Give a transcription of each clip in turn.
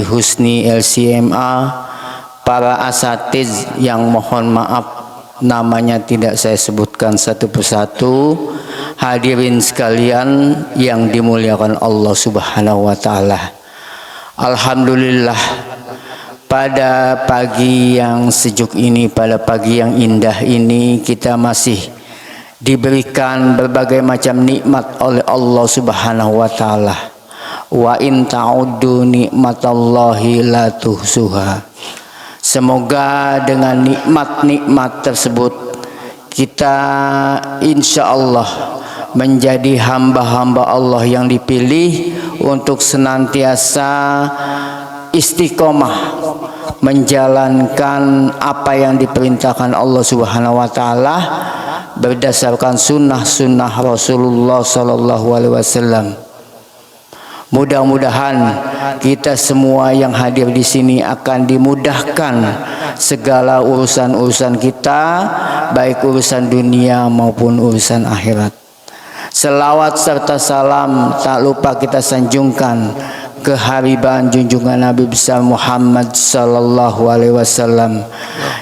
Husni LCMA, para asatiz yang mohon maaf namanya tidak saya sebutkan satu persatu, hadirin sekalian yang dimuliakan Allah Subhanahu wa taala. Alhamdulillah, pada pagi yang sejuk ini, pada pagi yang indah ini, kita masih diberikan berbagai macam nikmat oleh Allah Subhanahu wa taala. Wa in ta'uddu nikmatallahi la tuhsuha. Semoga dengan nikmat-nikmat tersebut kita insya Allah menjadi hamba-hamba Allah yang dipilih untuk senantiasa istiqomah menjalankan apa yang diperintahkan Allah Subhanahu wa taala berdasarkan sunnah-sunnah Rasulullah sallallahu alaihi wasallam. Mudah-mudahan kita semua yang hadir di sini akan dimudahkan segala urusan-urusan kita, baik urusan dunia maupun urusan akhirat. Selawat serta salam tak lupa kita sanjungkan kehariban junjungan Nabi besar Muhammad sallallahu alaihi wasallam,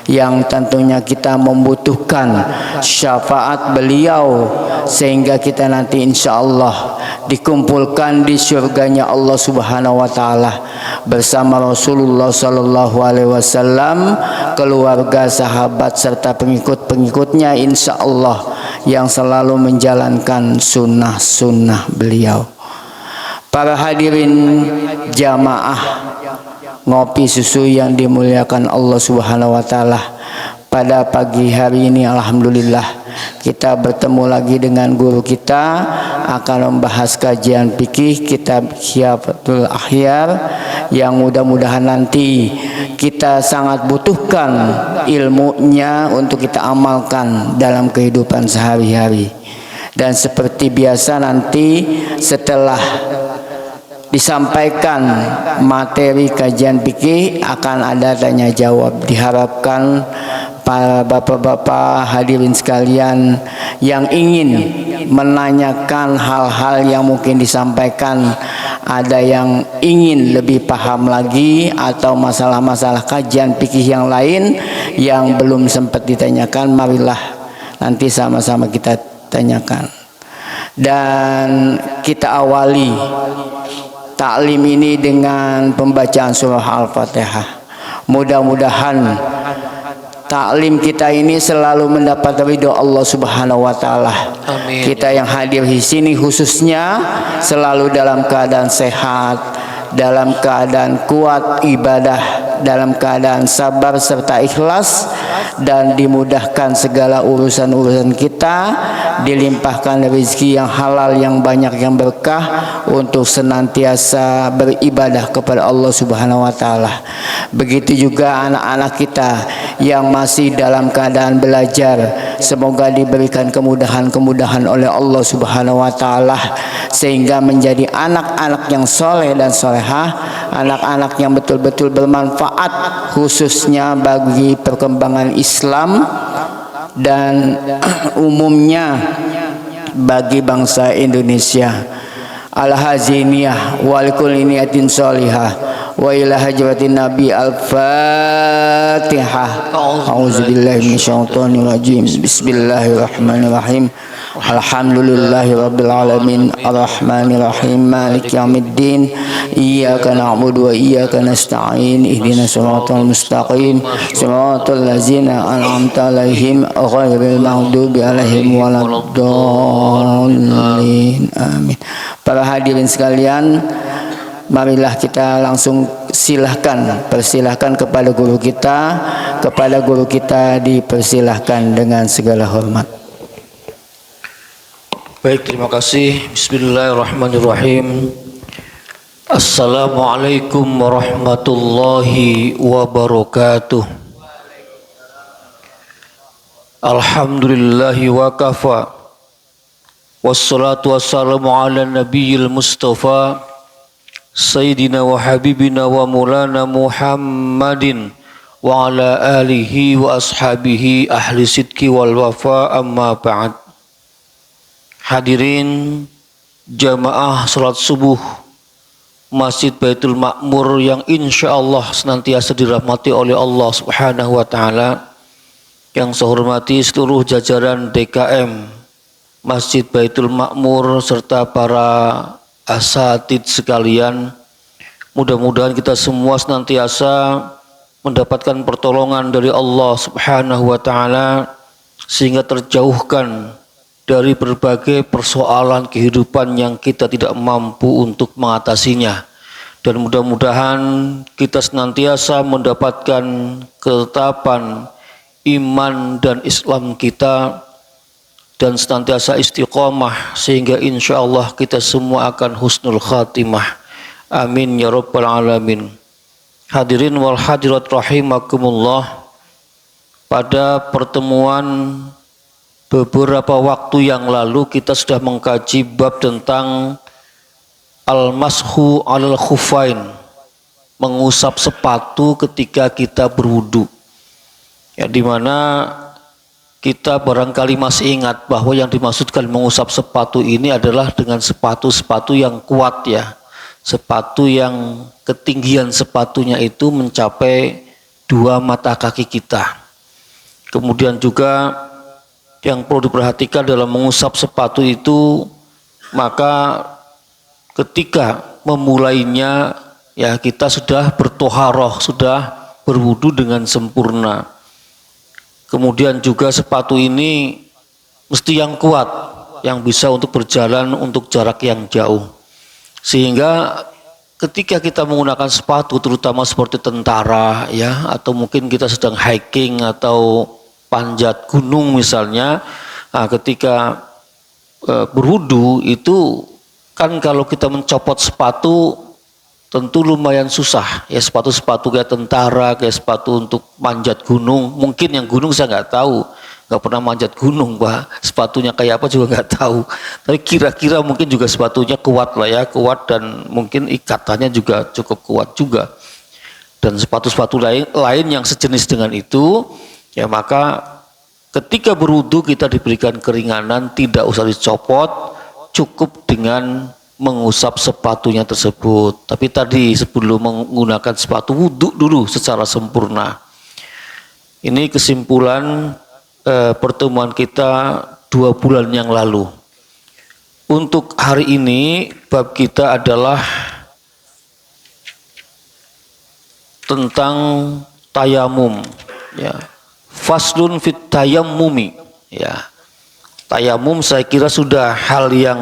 yang tentunya kita membutuhkan syafaat beliau sehingga kita nanti insya Allah dikumpulkan di surganya Allah Subhanahu wa taala bersama Rasulullah sallallahu alaihi wasallam, keluarga, sahabat serta pengikut-pengikutnya insya Allah yang selalu menjalankan sunnah-sunnah beliau. Para hadirin jamaah ngopi susu yang dimuliakan Allah Subhanahu wa taala, pada pagi hari ini alhamdulillah kita bertemu lagi dengan guru kita akan membahas kajian fikih kitab Khiyafatul Akhyar yang mudah-mudahan nanti kita sangat butuhkan ilmunya untuk kita amalkan dalam kehidupan sehari-hari. Dan seperti biasa nanti setelah disampaikan materi kajian fikih akan ada tanya jawab. Diharapkan para bapak-bapak hadirin sekalian yang ingin menanyakan hal-hal yang mungkin disampaikan, ada yang ingin lebih paham lagi atau masalah-masalah kajian fikih yang lain yang belum sempat ditanyakan, marilah nanti sama-sama kita tanyakan. Dan kita awali taklim ini dengan pembacaan surah Al-Fatihah. Mudah-mudahan taklim kita ini selalu mendapat ridho Allah Subhanahu wa taala. Kita yang hadir di sini khususnya selalu dalam keadaan sehat, dalam keadaan kuat ibadah, dalam keadaan sabar serta ikhlas, dan dimudahkan segala urusan-urusan kita, dilimpahkan rezeki yang halal, yang banyak, yang berkah untuk senantiasa beribadah kepada Allah Subhanahu wa taala. Begitu juga anak-anak kita yang masih dalam keadaan belajar, semoga diberikan kemudahan-kemudahan oleh Allah Subhanahu wa taala sehingga menjadi anak-anak yang soleh dan solehah, anak-anak yang betul-betul bermanfaat khususnya bagi perkembangan Islam dan umumnya bagi bangsa Indonesia. Al-Haziniyah wal kulli niyatin sholihah wa ila hajratin nabi. Al-Fatihah. A'udzubillahi minasyaitonir rajim. Bismillahirrahmanirrahim. Alhamdulillahi rabbil alamin arrahmanir rahim maliki yaumiddin iyyaka na'budu wa iyyaka nasta'in ihdinas siratal mustaqim siratal ladzina an'amta 'alaihim ghairil maghdubi 'alaihim waladdallin. Amin. Para hadirin sekalian, marilah kita langsung persilahkan kepada guru kita. Kepada guru kita dipersilahkan dengan segala hormat. Baik, terima kasih. Bismillahirrahmanirrahim. Assalamualaikum warahmatullahi wabarakatuh. Alhamdulillahi wa kafa. Wassalatu wassalamu ala nabiyil mustafa Sayyidina wa habibina wa maulana Muhammadin wa ala alihi wa ashabihi ahli sidki wal wafa, amma ba'd. Hadirin jamaah salat subuh Masjid Baitul Ma'mur yang insya Allah senantiasa dirahmati oleh Allah Subhanahu wa Ta'ala, yang saya hormati seluruh jajaran DKM Masjid Baitul Ma'mur serta para asatid sekalian. Mudah-mudahan kita semua senantiasa mendapatkan pertolongan dari Allah Subhanahu wa Ta'ala sehingga terjauhkan dari berbagai persoalan kehidupan yang kita tidak mampu untuk mengatasinya, dan mudah-mudahan kita senantiasa mendapatkan ketetapan iman dan Islam kita dan senantiasa istiqomah sehingga insya Allah kita semua akan husnul khatimah. Amin ya rabbal alamin. Hadirin wal hadirat rahimakumullah, pada pertemuan beberapa waktu yang lalu kita sudah mengkaji bab tentang al-mashu alal khufain, mengusap sepatu ketika kita berwudu. Ya, dimana kita barangkali masih ingat bahwa yang dimaksudkan mengusap sepatu ini adalah dengan sepatu-sepatu yang kuat, ya, sepatu yang ketinggian sepatunya itu mencapai 2 mata kaki kita. Kemudian juga yang perlu diperhatikan dalam mengusap sepatu itu, maka ketika memulainya ya kita sudah bertoharoh, sudah berwudu dengan sempurna. Kemudian juga sepatu ini mesti yang kuat, yang bisa untuk berjalan untuk jarak yang jauh. Sehingga ketika kita menggunakan sepatu, terutama seperti tentara ya, atau mungkin kita sedang hiking atau panjat gunung misalnya, nah, ketika berwudu itu kan kalau kita mencopot sepatu tentu lumayan susah ya, sepatu-sepatu kayak tentara, kayak sepatu untuk manjat gunung. Mungkin yang gunung saya nggak tahu, nggak pernah manjat gunung Pak, sepatunya kayak apa juga nggak tahu, tapi kira-kira mungkin juga sepatunya kuat lah ya, kuat, dan mungkin ikatannya juga cukup kuat juga. Dan sepatu-sepatu lain yang sejenis dengan itu, ya, maka ketika berwudu kita diberikan keringanan, tidak usah dicopot, cukup dengan mengusap sepatunya tersebut. Tapi tadi sebelum menggunakan sepatu, wudu dulu secara sempurna. Ini kesimpulan pertemuan kita 2 bulan yang lalu. Untuk hari ini bab kita adalah tentang tayamum, ya. Faslun fit tayammumi, ya. Tayamum saya kira sudah hal yang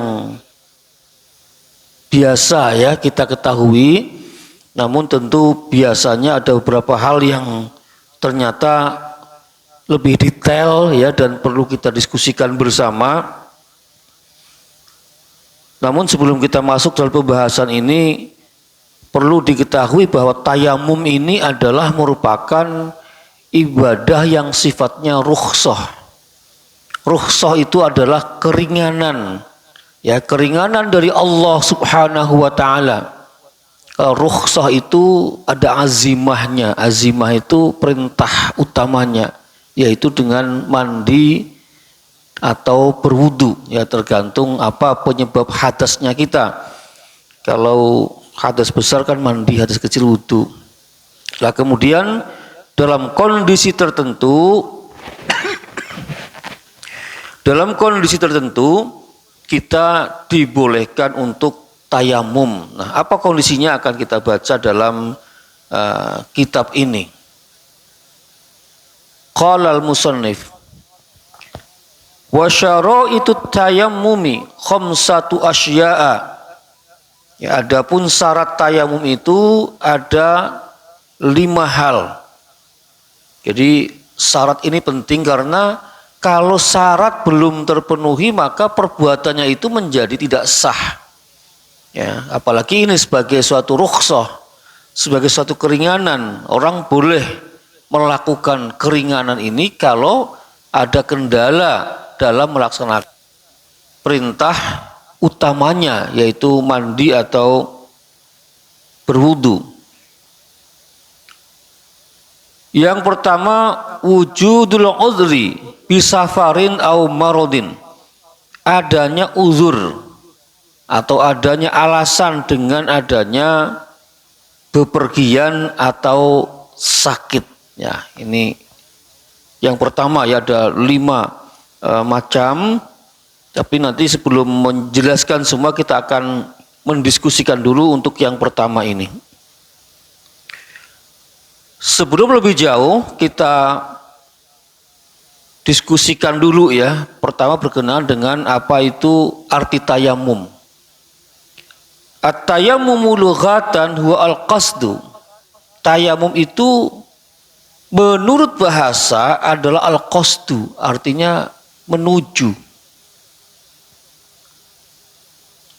biasa ya kita ketahui, namun tentu biasanya ada beberapa hal yang ternyata lebih detail ya dan perlu kita diskusikan bersama. Namun sebelum kita masuk dalam pembahasan ini, perlu diketahui bahwa tayamum ini adalah merupakan ibadah yang sifatnya rukhsah. Rukhsah itu adalah keringanan, ya, keringanan dari Allah Subhanahu wa Ta'ala. Kalau rukhsah itu ada azimahnya, azimah itu perintah utamanya, yaitu dengan mandi atau berwudu, ya, tergantung apa penyebab hadasnya kita. Kalau hadas besar kan mandi, hadas kecil wudu. Lah kemudian dalam kondisi tertentu kita dibolehkan untuk tayamum. Nah, apa kondisinya akan kita baca dalam kitab ini. Qala al-musannif wa syaraitu tayammumi khamsatu asya'a. Ya, adapun syarat tayamum itu ada 5 hal. Jadi syarat ini penting karena kalau syarat belum terpenuhi maka perbuatannya itu menjadi tidak sah. Ya, apalagi ini sebagai suatu rukhsah, sebagai suatu keringanan, orang boleh melakukan keringanan ini kalau ada kendala dalam melaksanakan perintah utamanya, yaitu mandi atau berwudu. Yang pertama, wujudul udhri bisafarin au marodin, adanya uzur atau adanya alasan dengan adanya bepergian atau sakit. Ya, ini yang pertama ya, ada 5 macam. Tapi nanti sebelum menjelaskan semua kita akan mendiskusikan dulu untuk yang pertama ini. Sebelum lebih jauh kita diskusikan dulu ya. Pertama berkenaan dengan apa itu arti tayamum. At-tayammumu lughatan huwa al-qasdu. Tayamum itu menurut bahasa adalah al-qasdu, artinya menuju.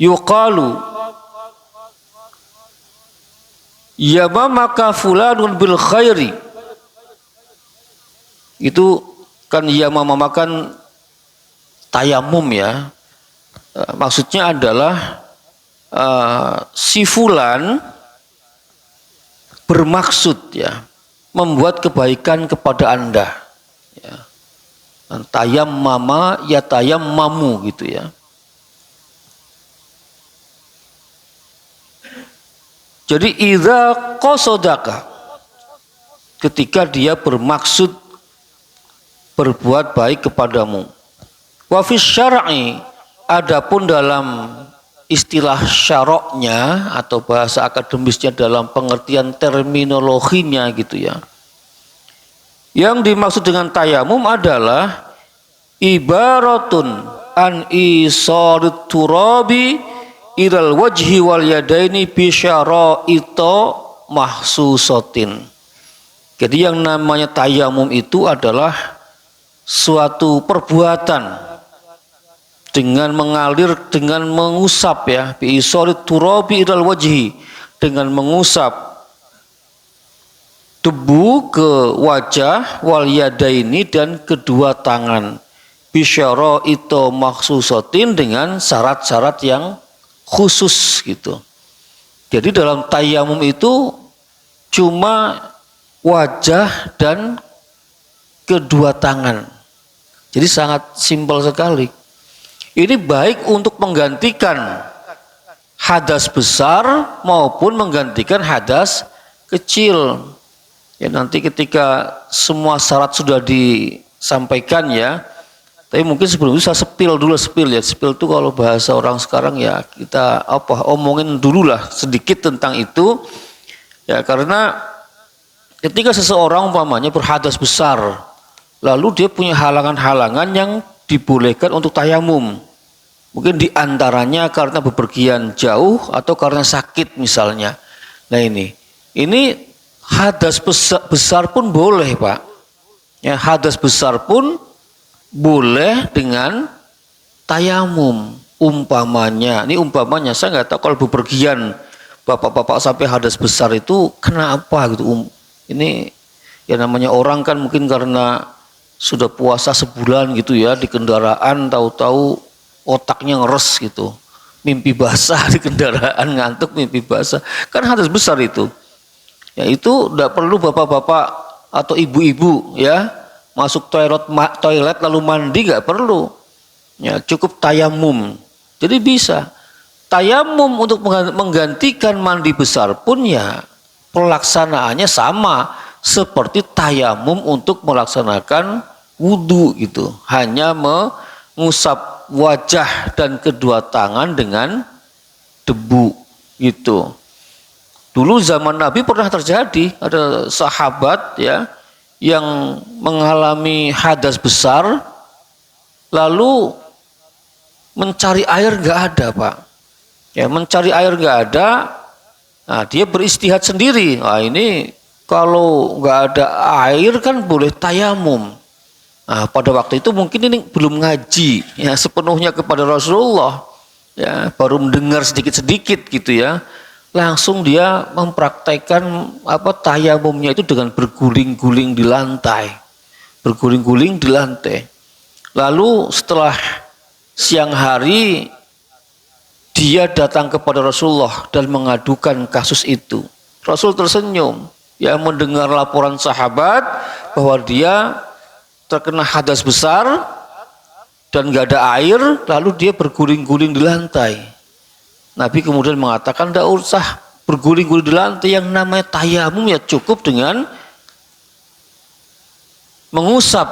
Yuqalu yamamaka fulanun bil khairi. Itu kan yamamakan tayamum ya. Maksudnya adalah si fulan bermaksud ya membuat kebaikan kepada Anda. Ya. Tayammama ya tayammamu gitu ya. Jadi idza qasodaka, ketika dia bermaksud berbuat baik kepadamu. Wa fi syar'i, adapun dalam istilah syaroknya atau bahasa akademisnya dalam pengertian terminologinya gitu ya. Yang dimaksud dengan tayamum adalah ibaratun an isarit turabi ilal wajhi wal yadaini bisyara'ito mahsusatin. Jadi yang namanya tayamum itu adalah suatu perbuatan dengan mengalir, dengan mengusap ya, bi isarit turabi ilal wajhi, dengan mengusap debu ke wajah, wal yadaini, dan kedua tangan, bisyara'ito mahsusatin, dengan syarat-syarat yang khusus gitu. Jadi dalam tayamum itu cuma wajah dan kedua tangan. Jadi sangat simpel sekali. Ini baik untuk menggantikan hadas besar maupun menggantikan hadas kecil. Ya, nanti ketika semua syarat sudah disampaikan ya. Tapi mungkin sebelum itu saya sepil dulu. Sepil itu kalau bahasa orang sekarang ya kita omongin dulu lah sedikit tentang itu. Ya, karena ketika seseorang umpamanya berhadas besar, lalu dia punya halangan-halangan yang dibolehkan untuk tayamum. Mungkin diantaranya karena bepergian jauh atau karena sakit misalnya. Nah ini hadas besar pun boleh Pak. Ya, hadas besar pun boleh dengan tayamum. Umpamanya saya nggak tahu kalau bepergian bapak-bapak sampai hadas besar itu kenapa gitu. Ini ya namanya orang kan mungkin karena sudah puasa sebulan gitu ya di kendaraan, tahu-tahu otaknya ngeres gitu, mimpi basah di kendaraan, ngantuk mimpi basah, kan hadas besar itu. Ya itu tidak perlu bapak-bapak atau ibu-ibu ya masuk toilet lalu mandi, nggak perlu. Ya cukup tayamum. Jadi bisa tayamum untuk menggantikan mandi besar pun ya pelaksanaannya sama seperti tayamum untuk melaksanakan wudu gitu. Hanya mengusap wajah dan kedua tangan dengan debu gitu. Dulu zaman Nabi pernah terjadi, ada sahabat ya yang mengalami hadas besar lalu mencari air nggak ada Pak. Ya mencari air nggak ada, nah dia beristihad sendiri. Nah ini kalau nggak ada air kan boleh tayamum. Nah, pada waktu itu mungkin ini belum ngaji ya sepenuhnya kepada Rasulullah, ya baru mendengar sedikit-sedikit gitu ya. Langsung dia mempraktekkan tayamumnya itu dengan berguling-guling di lantai. Berguling-guling di lantai. Lalu setelah siang hari dia datang kepada Rasulullah dan mengadukan kasus itu. Rasul tersenyum, ya, mendengar laporan sahabat bahwa dia terkena hadas besar dan gak ada air, lalu dia berguling-guling di lantai. Nabi kemudian mengatakan, tidak usah berguling-guling di lantai, yang namanya tayamum ya cukup dengan mengusap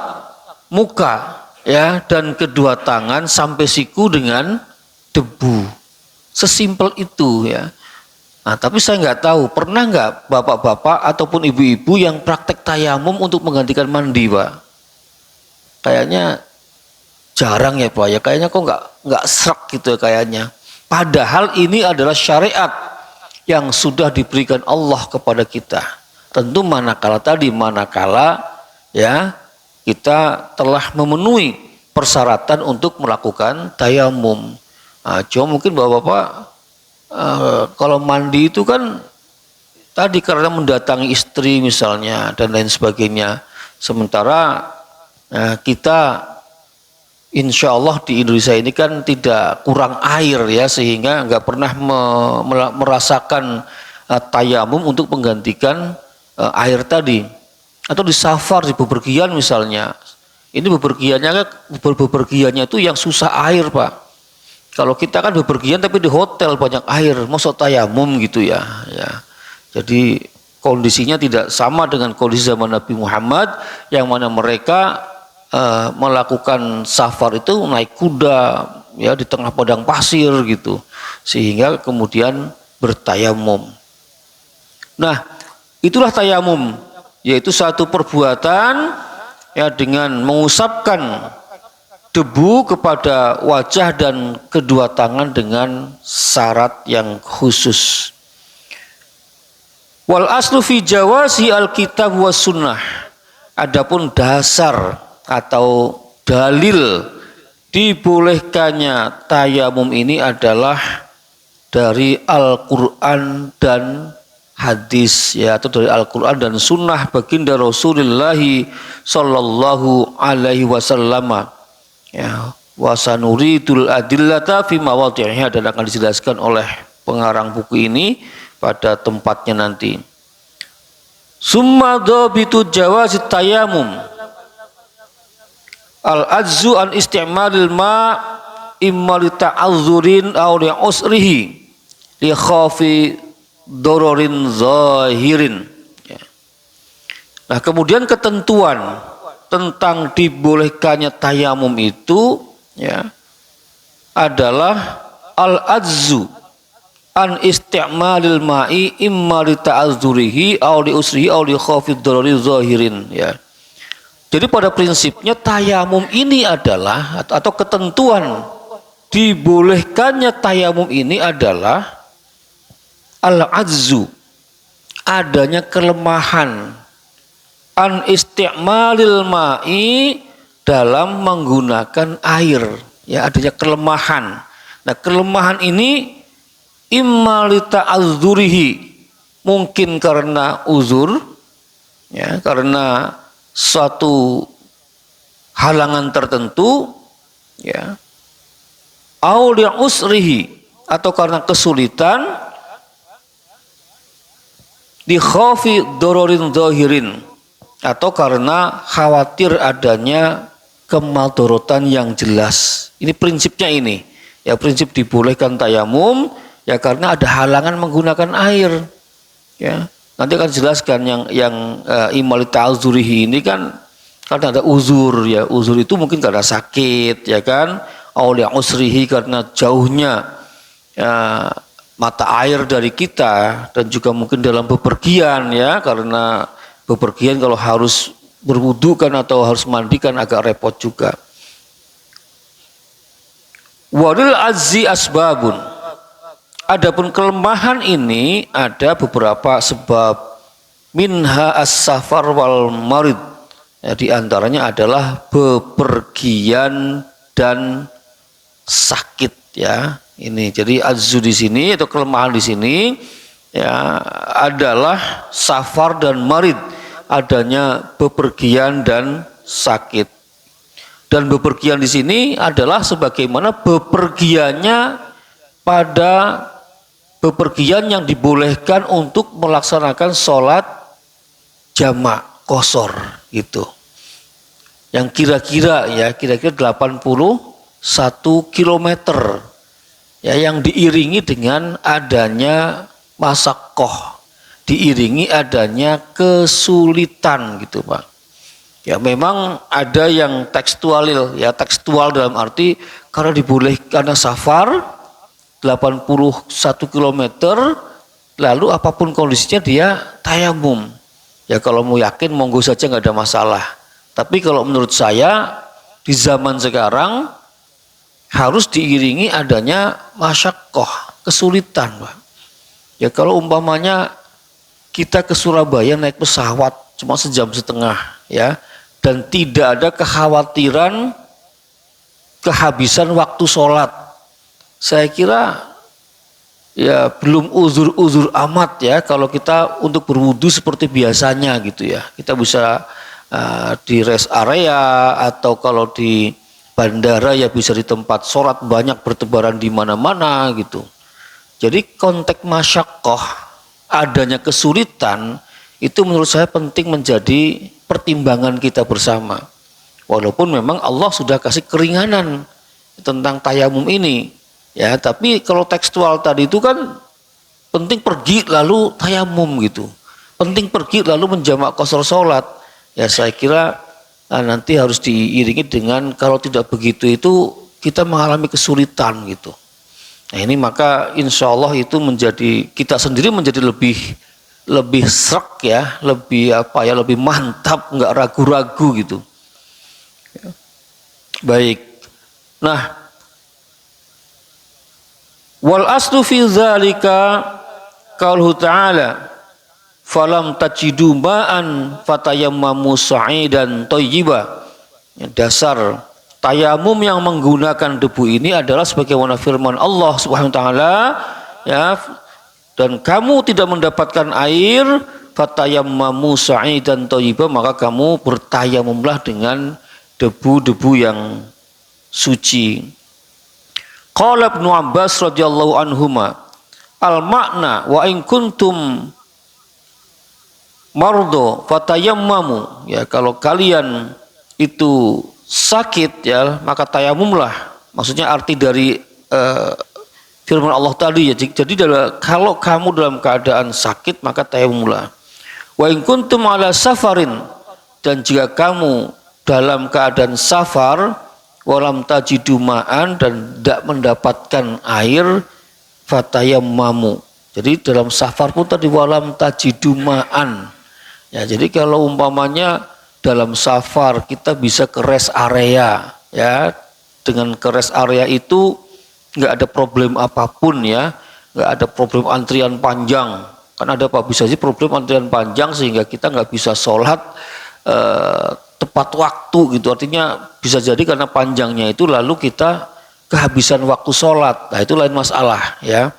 muka, ya, dan kedua tangan sampai siku dengan debu. Sesimpel itu, ya. Nah, tapi saya nggak tahu, pernah nggak bapak-bapak ataupun ibu-ibu yang praktek tayamum untuk menggantikan mandi, Pak? Kayaknya jarang ya, Pak. Ya, kayaknya kok nggak serak gitu ya kayaknya. Padahal ini adalah syariat yang sudah diberikan Allah kepada kita. Tentu manakala ya kita telah memenuhi persyaratan untuk melakukan tayamum. Nah, cuma mungkin bapak-bapak kalau mandi itu kan tadi karena mendatangi istri misalnya dan lain sebagainya. Sementara kita insya Allah di Indonesia ini kan tidak kurang air ya, sehingga nggak pernah merasakan tayamum untuk menggantikan air tadi. Atau di safar, di bepergian misalnya. Ini bepergiannya itu yang susah air, Pak. Kalau kita kan bepergian tapi di hotel banyak air, maksud tayamum gitu ya. Jadi kondisinya tidak sama dengan kondisi zaman Nabi Muhammad, yang mana mereka melakukan safar itu naik kuda ya di tengah padang pasir gitu, sehingga kemudian bertayamum. Nah, itulah tayamum, yaitu satu perbuatan ya dengan mengusapkan debu kepada wajah dan kedua tangan dengan syarat yang khusus. Wal aslu fi jawazi alkitab was sunnah. Adapun dasar atau dalil dibolehkannya tayamum ini adalah dari Al-Quran dan hadis, ya, atau dari Al-Quran dan sunnah baginda Rasulullah sallallahu alaihi wasallam. Ya, wasanuridul adillata fi mawadhi'iha, dan akan dijelaskan oleh pengarang buku ini pada tempatnya nanti. Summa dhabitu jawazi tayamum al-ajzu an isti'malil ma imma li ta'azzurin aw li usrihi li khafi dororin zahirin. Ya. Nah, kemudian ketentuan tentang dibolehkannya tayamum itu ya adalah al-ajzu an isti'malil ma'i imma li ta'azzurihi aw li usrihi aw li khafid darari zahirin, ya. Jadi pada prinsipnya tayamum ini adalah atau ketentuan dibolehkannya tayamum ini adalah al-ajzu, adanya kelemahan, an isti'malil ma'i, dalam menggunakan air, ya, adanya kelemahan. Nah, kelemahan ini imma li ta'azzurihi, mungkin karena uzur, ya, karena suatu halangan tertentu, ya, au li usrihi, atau karena kesulitan, di khafi dororin zahirin, atau karena khawatir adanya kemadorotan yang jelas. Ini prinsipnya ini, ya, prinsip dibolehkan tayamum ya karena ada halangan menggunakan air, ya. Nanti akan dijelaskan yang imali ta'zurihi ini kan karena ada uzur, ya. Uzur itu mungkin karena sakit, ya kan, awli usrihi karena jauhnya ya, mata air dari kita, dan juga mungkin dalam bepergian, ya, karena bepergian kalau harus berwudu kan atau harus mandikan agak repot juga. Walil azzi asbabun. Adapun kelemahan ini ada beberapa sebab, minha as-safar wal marid. Ya, di antaranya adalah bepergian dan sakit, ya. Ini jadi azzu di sini atau kelemahan di sini ya adalah safar dan marid, adanya bepergian dan sakit. Dan bepergian di sini adalah sebagaimana bepergiannya pada bepergian yang dibolehkan untuk melaksanakan sholat jamak qashar gitu. Yang kira-kira 81 kilometer ya, yang diiringi dengan adanya masyaqqah, diiringi adanya kesulitan gitu Pak. Ya memang ada yang tekstual dalam arti karena dibolehkan safar 81 kilometer, lalu apapun kondisinya dia tayamum. Ya kalau mau yakin monggo saja, nggak ada masalah. Tapi kalau menurut saya di zaman sekarang harus diiringi adanya masyaqqah, kesulitan Pak. Ya kalau umpamanya kita ke Surabaya naik pesawat cuma sejam setengah ya, dan tidak ada kekhawatiran kehabisan waktu sholat, saya kira ya belum uzur-uzur amat ya kalau kita untuk berwudu seperti biasanya gitu ya. Kita bisa di rest area atau kalau di bandara ya bisa di tempat sholat banyak bertebaran di mana-mana gitu. Jadi konteks masyaqqah, adanya kesulitan itu menurut saya penting menjadi pertimbangan kita bersama. Walaupun memang Allah sudah kasih keringanan tentang tayamum ini ya, tapi kalau tekstual tadi itu kan penting pergi lalu tayamum gitu, penting pergi lalu menjamak qashar sholat ya. Saya kira nanti harus diiringi dengan kalau tidak begitu itu kita mengalami kesulitan gitu. Nah ini maka insya Allah itu menjadi kita sendiri menjadi lebih srek ya, lebih mantap, nggak ragu-ragu gitu. Baik. Nah, wal aslu fi dzalika qauluhu ta'ala falam tajidu ma'an fatayammamu sa'idan thayyiba. Dasar tayamum yang menggunakan debu ini adalah sebagaimana firman Allah Subhanahu wa taala ya, dan kamu tidak mendapatkan air fatayammamu sa'idan thayyiba, maka kamu bertayamumlah dengan debu-debu yang suci. Qala Ibnu Abbas radhiyallahu anhuma al makna wa in kuntum mardo fatayammamu, ya kalau kalian itu sakit ya maka tayamumlah. Maksudnya arti dari firman Allah tadi ya, jadi kalau kamu dalam keadaan sakit maka tayamumlah. Wa in kuntum ala safarin, dan jika kamu dalam keadaan safar walam tajidu ma'an, dan tidak mendapatkan air fatayammamu. Jadi dalam safar pun tadi walam tajidu ma'an. Ya, jadi kalau umpamanya dalam safar kita bisa ke rest area ya, dengan ke rest area itu nggak ada problem apapun ya, nggak ada problem antrian panjang. Kan ada apa bisa sih problem antrian panjang sehingga kita nggak bisa sholat tepat waktu gitu. Artinya bisa jadi karena panjangnya itu lalu kita kehabisan waktu sholat. Nah itu lain masalah ya.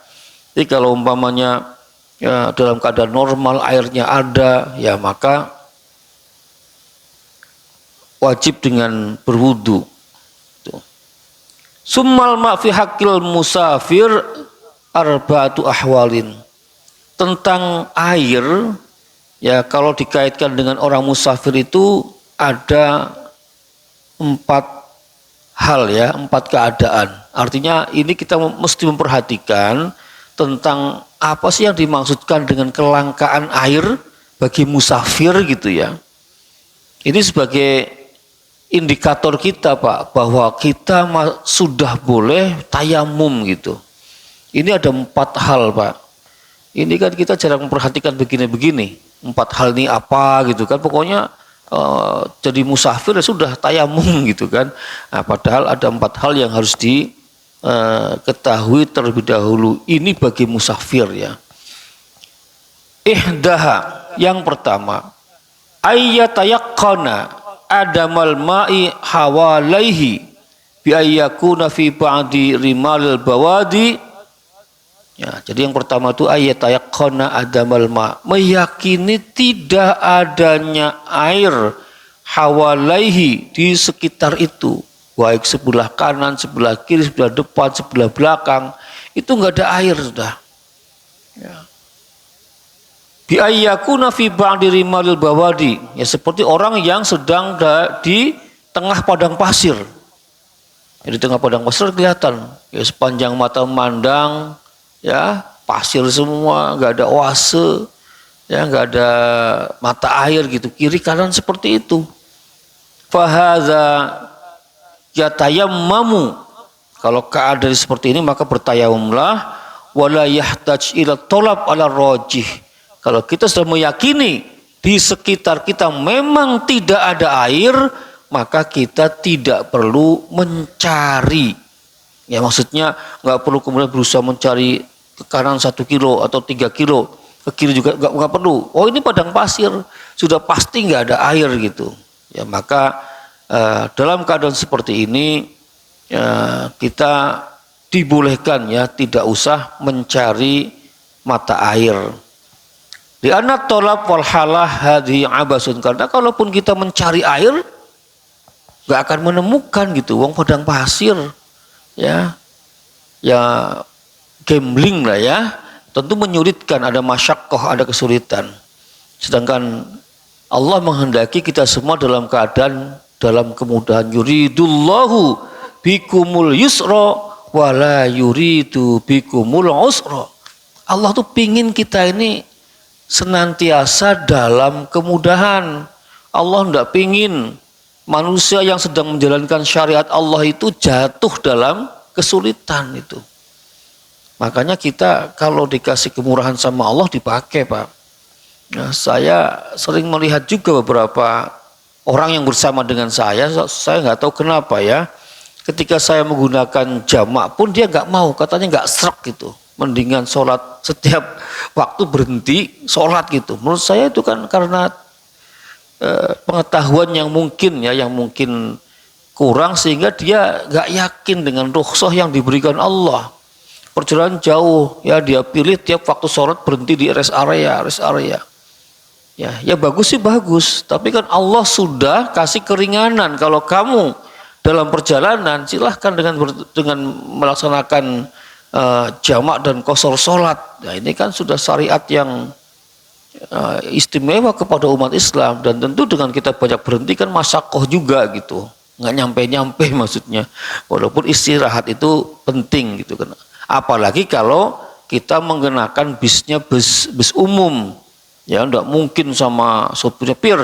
Jadi kalau umpamanya ya, dalam keadaan normal airnya ada ya, maka wajib dengan berwudu. Summal ma fi haqqil musafir arba'atu ahwalin. Tentang air ya, kalau dikaitkan dengan orang musafir itu ada 4 hal ya, 4 keadaan. Artinya ini kita mesti memperhatikan tentang apa sih yang dimaksudkan dengan kelangkaan air bagi musafir gitu ya. Ini sebagai indikator kita Pak, bahwa kita sudah boleh tayamum gitu. Ini ada 4 hal Pak. Ini kan kita jarang memperhatikan begini-begini. 4 hal ini apa gitu kan, pokoknya jadi musafir ya sudah tayamum gitu kan. Nah, padahal ada 4 hal yang harus diketahui terlebih dahulu. Ini bagi musafir ya. Ihdaha, yang pertama, ayyatayaqqana adamal ma'i hawalaihi bi ayyakuna fi ba'di rimalil bawadi. Ya, jadi yang pertama itu ayyatayaqqana adamal ma', meyakini tidak adanya air hawalaihi, di sekitar itu, baik sebelah kanan, sebelah kiri, sebelah depan, sebelah belakang. itu nggak ada air sudah. Ya. Bi ayyakuna fi ba'di rimalil bawadi, ya seperti orang yang sedang di tengah padang pasir. Jadi tengah padang pasir kelihatan, ya sepanjang mata memandang, ya pasir semua, nggak ada oase, ya nggak ada mata air gitu, kiri kanan seperti itu. Fahadza yatayammamu, kalau keadaan seperti ini maka bertayamumlah, wala yahtaj ila tolab ala rajih. Kalau kita sudah meyakini di sekitar kita memang tidak ada air, maka kita tidak perlu mencari. Ya maksudnya nggak perlu kemudian berusaha mencari ke kanan 1 kilo atau 3 kilo, ke kiri juga nggak perlu. Oh ini padang pasir, sudah pasti nggak ada air gitu. Ya maka dalam keadaan seperti ini kita dibolehkan ya tidak usah mencari mata air. Di anak tolab wal halah hadhi abasun, karena kalaupun kita mencari air nggak akan menemukan gitu, wong padang pasir ya gambling lah ya, tentu menyulitkan, ada masyaqqah, ada kesulitan. Sedangkan Allah menghendaki kita semua dalam keadaan dalam kemudahan. Yuridullahu bikumul yusra wala yuridu bikumul usra. Allah tuh pingin kita ini senantiasa dalam kemudahan. Allah tidak pingin manusia yang sedang menjalankan syariat Allah itu jatuh dalam kesulitan itu. Makanya kita kalau dikasih kemurahan sama Allah dipakai, Pak. Nah, saya sering melihat juga beberapa orang yang bersama dengan saya nggak tahu kenapa ya. Ketika saya menggunakan jamak pun dia nggak mau, katanya nggak srek gitu. Mendingan sholat setiap waktu berhenti sholat gitu. Menurut saya itu kan karena pengetahuan yang mungkin kurang, sehingga dia nggak yakin dengan rukhsah yang diberikan Allah. Perjalanan jauh ya dia pilih tiap waktu sholat berhenti di rest area. Ya bagus sih bagus, tapi kan Allah sudah kasih keringanan. Kalau kamu dalam perjalanan silahkan dengan melaksanakan jamak dan qashar sholat. Nah ini kan sudah syariat yang istimewa kepada umat Islam, dan tentu dengan kita banyak berhenti kan masyaqqah juga gitu, nggak nyampe maksudnya. Walaupun istirahat itu penting gitu kan. Apalagi kalau kita menggunakan bisnya bis umum, ya nggak mungkin sama sopirnya pir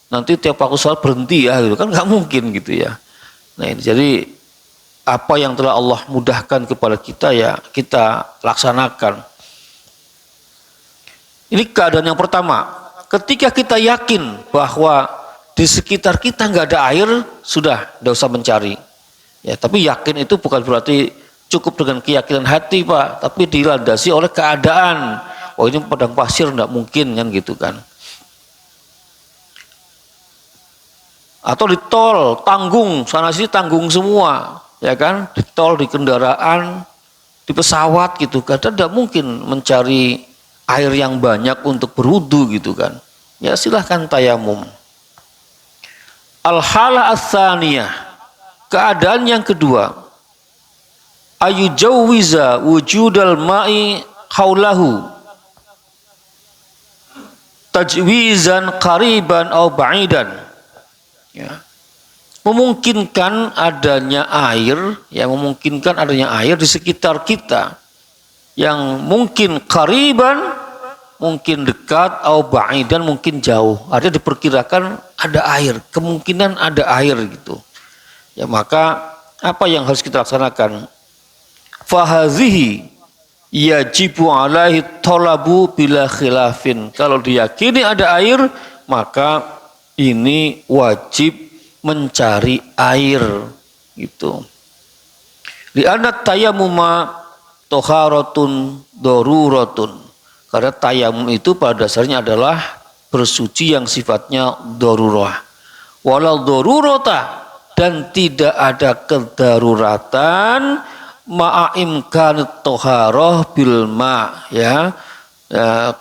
nanti tiap waktu sholat berhenti ya gitu kan, nggak mungkin gitu ya. Nah ini jadi apa yang telah Allah mudahkan kepada kita ya kita laksanakan. Ini keadaan yang pertama. Ketika kita yakin bahwa di sekitar kita nggak ada air, sudah tidak usah mencari. Ya, tapi yakin itu bukan berarti cukup dengan keyakinan hati, Pak, tapi dilandasi oleh keadaan. Oh ini padang pasir nggak mungkin kan gitu kan. Atau di tol, tanggung, sana sini tanggung semua. Ya kan, di tol, di kendaraan, di pesawat gitu, kadang tidak mungkin mencari air yang banyak untuk berwudu gitu kan. Ya silahkan tayamum. Al-hala ats-tsaniyah, keadaan yang kedua, ayujawwiza wujudal ma'i haulahu tajwizan qariban aw ba'idan. Ya. Memungkinkan adanya air, ya memungkinkan adanya air di sekitar kita yang mungkin qariban, mungkin dekat, atau ba'idan, mungkin jauh. Artinya diperkirakan ada air, kemungkinan ada air gitu. Ya maka apa yang harus kita laksanakan? Fahazihi yajibu alaihi talabu bila khilafin. Kalau diyakini ada air, maka ini wajib mencari air gitu. Li'anna tayammuma toharatun doruratun, karena tayamum itu pada dasarnya adalah bersuci yang sifatnya dorurah. Walau dorurata, dan tidak ada kedaruratan ma'imkan toharoh bilma, ya,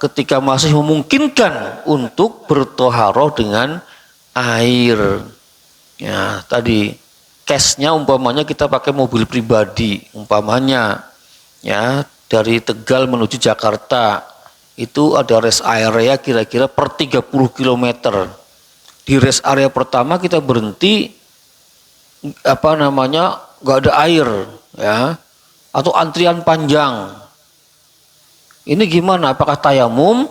ketika masih memungkinkan untuk bertoharoh dengan air. Ya tadi case-nya umpamanya kita pakai mobil pribadi umpamanya, ya, dari Tegal menuju Jakarta itu ada rest area kira-kira per 30 km. Di rest area pertama kita berhenti nggak ada air, ya, atau antrian panjang. Ini gimana? Apakah tayamum?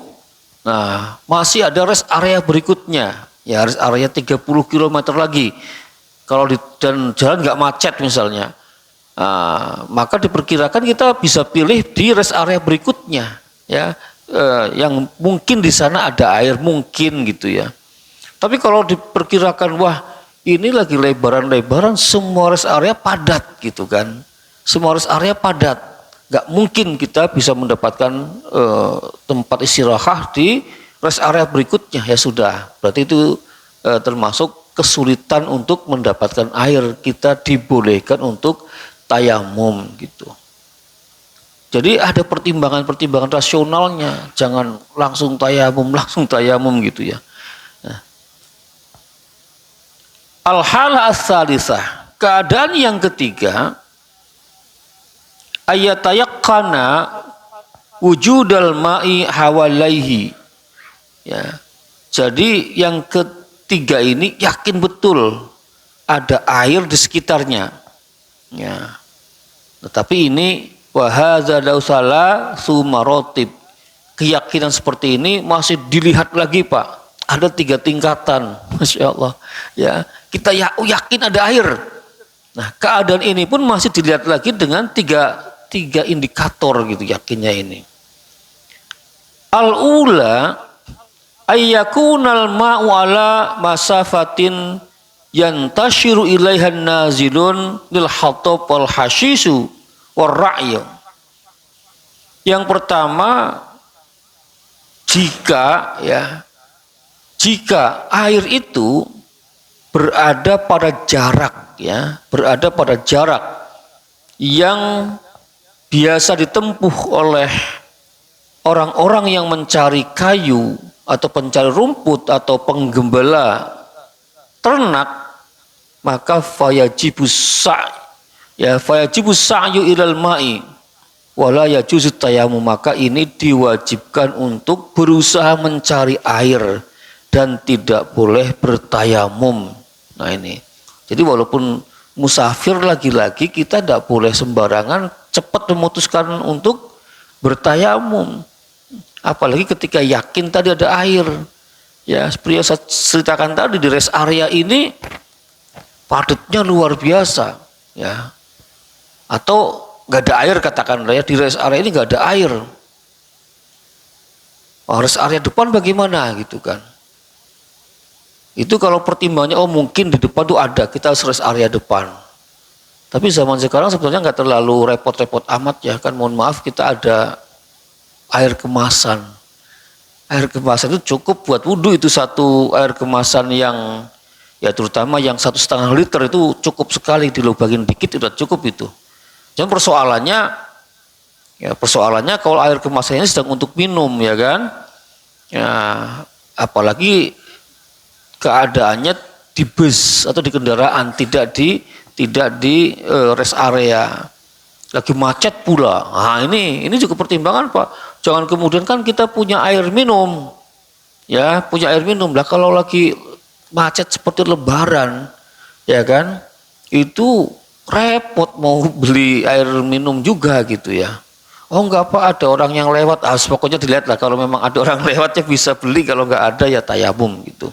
Nah, masih ada rest area berikutnya, ya, rest area 30 km lagi. Kalau dan jalan nggak macet misalnya, maka diperkirakan kita bisa pilih di rest area berikutnya, ya, yang mungkin di sana ada air, mungkin gitu ya. Tapi kalau diperkirakan, wah ini lagi lebaran-lebaran, semua rest area padat gitu kan, semua rest area padat, nggak mungkin kita bisa mendapatkan tempat istirahat di rest area berikutnya, ya sudah, berarti itu termasuk kesulitan untuk mendapatkan air, kita dibolehkan untuk tayamum gitu. Jadi ada pertimbangan-pertimbangan rasionalnya, jangan langsung tayamum gitu ya. Nah. Al-halah as-salisah, keadaan yang ketiga, ayatayaqqana wujudal ma'i hawalaihi. Ya. Jadi yang ketiga ini yakin betul ada air di sekitarnya. Ya. Tetapi ini wahadza dausala sumarotib. Keyakinan seperti ini masih dilihat lagi, Pak. Ada 3 tingkatan, Masya Allah. Ya, kita yakin ada air. Nah, keadaan ini pun masih dilihat lagi dengan tiga indikator gitu yakinnya ini. Al-ula ayyakunal ma'u ala masafatin yantashiru ilaihan nazilun lil hatab wal hashisu war ra'ya. Yang pertama, jika air itu berada pada jarak, ya, berada pada jarak yang biasa ditempuh oleh orang-orang yang mencari kayu atau pencari rumput atau penggembala ternak, maka fayajibus sa'yu ilal ma'i wala yajuzut tayamum, maka ini diwajibkan untuk berusaha mencari air dan tidak boleh bertayamum. Nah ini, jadi walaupun musafir lagi-lagi kita tidak boleh sembarangan cepat memutuskan untuk bertayamum. Apalagi ketika yakin tadi ada air. Ya, seperti yang saya ceritakan tadi, di rest area ini padatnya luar biasa, ya. Atau nggak ada air katakanlah, ya, di rest area ini nggak ada air. Oh, rest area depan bagaimana gitu kan? Itu kalau pertimbangannya, oh mungkin di depan tuh ada, kita harus rest area depan. Tapi zaman sekarang sebetulnya nggak terlalu repot-repot amat ya kan, mohon maaf, kita ada air kemasan. Air kemasan itu cukup buat wudhu, itu satu air kemasan yang ya terutama yang 1,5 liter itu cukup sekali, dilubangin dikit udah cukup itu. Jadi persoalannya kalau air kemasan ini sedang untuk minum ya kan, ya apalagi keadaannya di bus atau di kendaraan, tidak di rest area, lagi macet pula. Nah ini juga pertimbangan Pak. Jangan kemudian kan kita punya air minum, ya punya air minum lah, kalau lagi macet seperti Lebaran, ya kan, itu repot mau beli air minum juga gitu ya. Oh enggak Pak, ada orang yang lewat, pokoknya dilihat lah, kalau memang ada orang lewatnya bisa beli, kalau enggak ada ya tayamum gitu.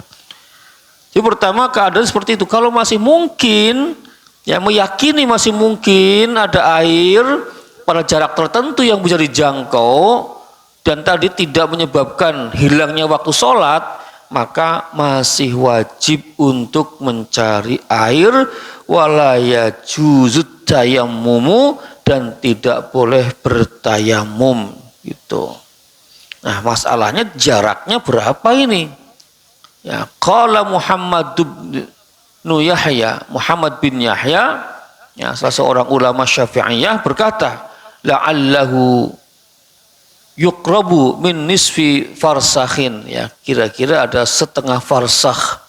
Jadi pertama keadaan seperti itu, kalau masih mungkin, ya meyakini masih mungkin ada air pada jarak tertentu yang bisa dijangkau dan tadi tidak menyebabkan hilangnya waktu sholat, maka masih wajib untuk mencari air, wala yajuzut tayammumu, dan tidak boleh bertayamum gitu. Nah masalahnya jaraknya berapa ini? Ya, qala Muhammad bin Yahya, ya, salah seorang ulama Syafi'iyah berkata, la'allahu yuqrabu min nisfi farsakhin, ya kira-kira ada setengah farsakh.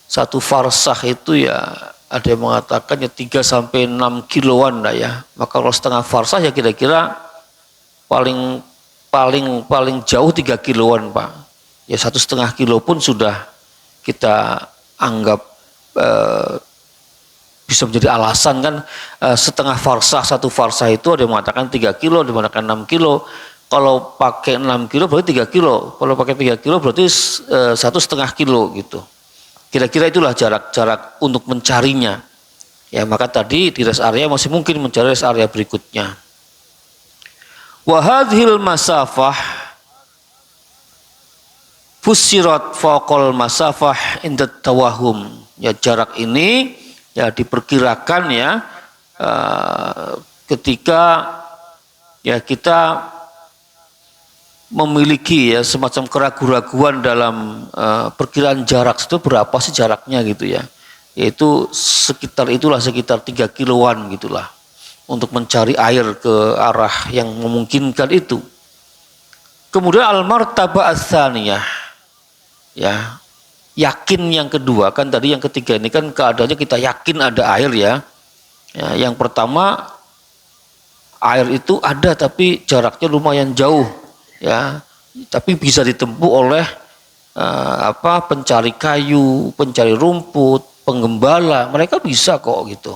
Satu farsakh itu ya ada yang mengatakan ya 3 sampai 6 kiloan lah ya. Maka kalau setengah farsah ya kira-kira paling jauh 3 kiloan Pak. Ya 1,5 kilo pun sudah kita anggap bisa menjadi alasan kan. Setengah farsah, 1 farsah itu ada yang mengatakan 3 kilo, ada yang mengatakan 6 kilo. Kalau pakai 6 kilo berarti 3 kilo. Kalau pakai 3 kilo berarti 1,5 kilo gitu. Kira-kira itulah jarak-jarak untuk mencarinya. Ya, maka tadi di rest area masih mungkin mencari rest area berikutnya. Wa hadhil masafah fussirat faqal masafah inda tawahum. Ya, jarak ini ya diperkirakan ya ketika ya kita memiliki ya semacam keraguan-raguan dalam perkiraan jarak itu berapa sih jaraknya gitu ya. Yaitu sekitar 3 kiloan gitulah untuk mencari air ke arah yang memungkinkan itu. Kemudian al-martabah ats-tsaniyah ya, yakin yang kedua, kan tadi yang ketiga ini kan keadaannya kita yakin ada air ya. Yang pertama air itu ada tapi jaraknya lumayan jauh ya, tapi bisa ditempuh oleh pencari kayu, pencari rumput, penggembala, mereka bisa kok gitu.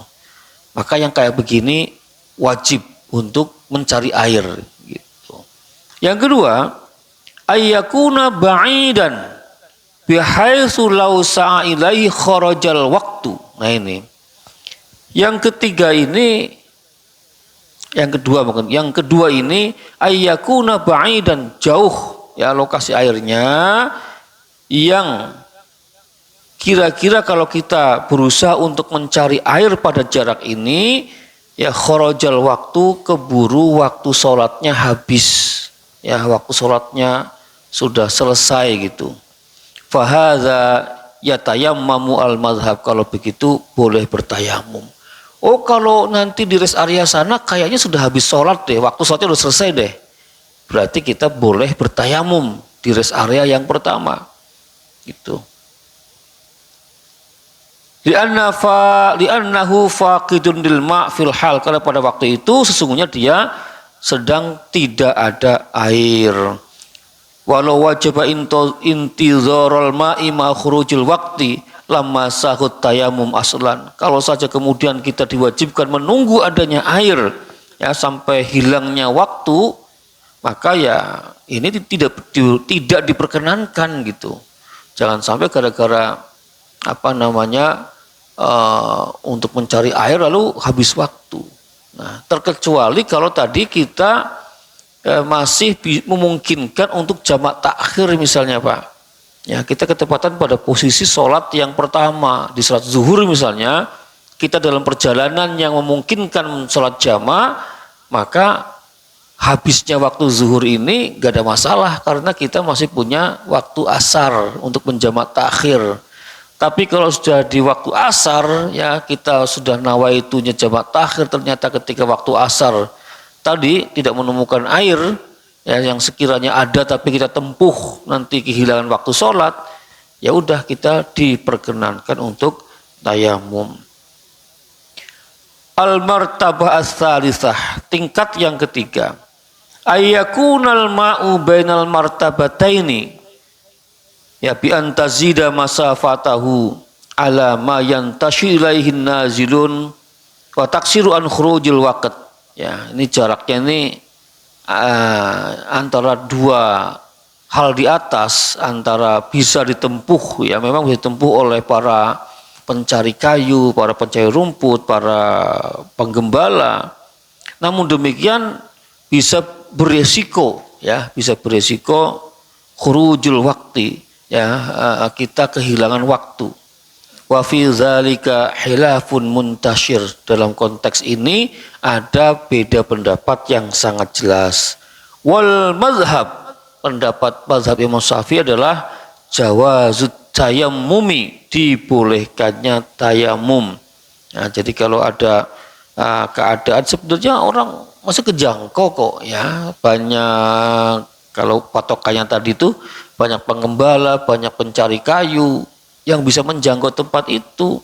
Maka yang kayak begini wajib untuk mencari air gitu. Yang kedua, ayyakuna ba'idan bihaitsu law sa'a ilaihi kharajal waktu. Nah ini. Yang ketiga ini, yang kedua ini ayyakuna ba'idan, jauh ya lokasi airnya, yang kira-kira kalau kita berusaha untuk mencari air pada jarak ini ya kharajal waktu, keburu waktu sholatnya habis ya, waktu sholatnya sudah selesai gitu. Fahadza yatayammamu al-madhhab, kalau begitu boleh bertayamum. Oh kalau nanti di rest area sana kayaknya sudah habis sholat deh, waktu sholatnya sudah selesai deh, berarti kita boleh bertayamum di rest area yang pertama gitu. Li'annahu faqidun lil ma' fil hal, karena pada waktu itu sesungguhnya dia sedang tidak ada air. Walau wajib intizarul ma'i ma khurujil waqti lama sahut tayamum aslan. Kalau saja kemudian kita diwajibkan menunggu adanya air ya sampai hilangnya waktu, maka ya ini tidak diperkenankan gitu. Jangan sampai gara-gara untuk mencari air lalu habis waktu. Nah, terkecuali kalau tadi kita masih memungkinkan untuk jamak takhir misalnya Pak. Ya, kita ketepatan pada posisi sholat yang pertama di sholat zuhur misalnya, kita dalam perjalanan yang memungkinkan sholat jamak, maka habisnya waktu zuhur ini gak ada masalah karena kita masih punya waktu asar untuk menjamak takhir. Tapi kalau sudah di waktu asar ya kita sudah nawaitunya jamak takhir, ternyata ketika waktu asar tadi tidak menemukan air ya, yang sekiranya ada tapi kita tempuh nanti kehilangan waktu sholat, ya udah kita diperkenankan untuk tayamum. Al-martabah ats-tsalitsah, tingkat yang ketiga, ayyakunal ma'u bainal martabataini ya bi antazida masafatahu ala ma yantashi ilaihin nazilun wa taksiru an khurujil waqt. Ya, ini jaraknya ini antara dua hal di atas, antara bisa ditempuh ya, memang bisa ditempuh oleh para pencari kayu, para pencari rumput, para penggembala. Namun demikian bisa beresiko ya, bisa beresiko khurujul waqti ya, kita kehilangan waktu. Wa fi dzalika khilafun muntashir, dalam konteks ini ada beda pendapat yang sangat jelas. Wal mazhab, pendapat mazhab Imam Syafi'i adalah jawazut tayammumi, dibolehkannya tayamum. Nah, jadi kalau ada keadaan sebenarnya orang masih kejangkau kok ya, banyak, kalau patokannya tadi itu banyak penggembala, banyak pencari kayu yang bisa menjangkau tempat itu,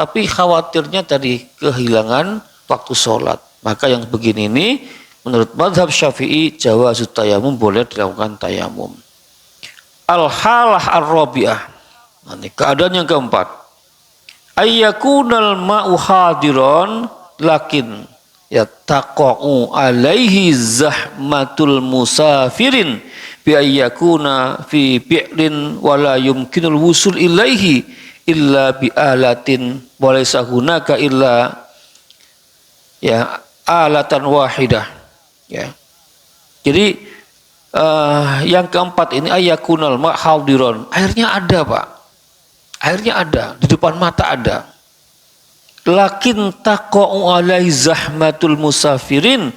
tapi khawatirnya tadi kehilangan waktu sholat. Maka yang begini ini menurut mazhab Syafi'i jawazut tayamum, boleh dilakukan tayamum. Al-halah ar-rabi'ah. Ini keadaan yang keempat. Ayyakunal ma'u hadiron lakin yattaqa'u alaihi zahmatul musafirin bi ayyakuna fi bi'rin wala yumkinul wusul ilaihi illa bi alatin wa laysa hunaka illa ya alatan wahidah ya. Jadi yang keempat ini ayyakunal ma' hadiron, airnya ada Pak, airnya ada di depan mata ada, lakin taqa'u alaihi zahmatul musafirin,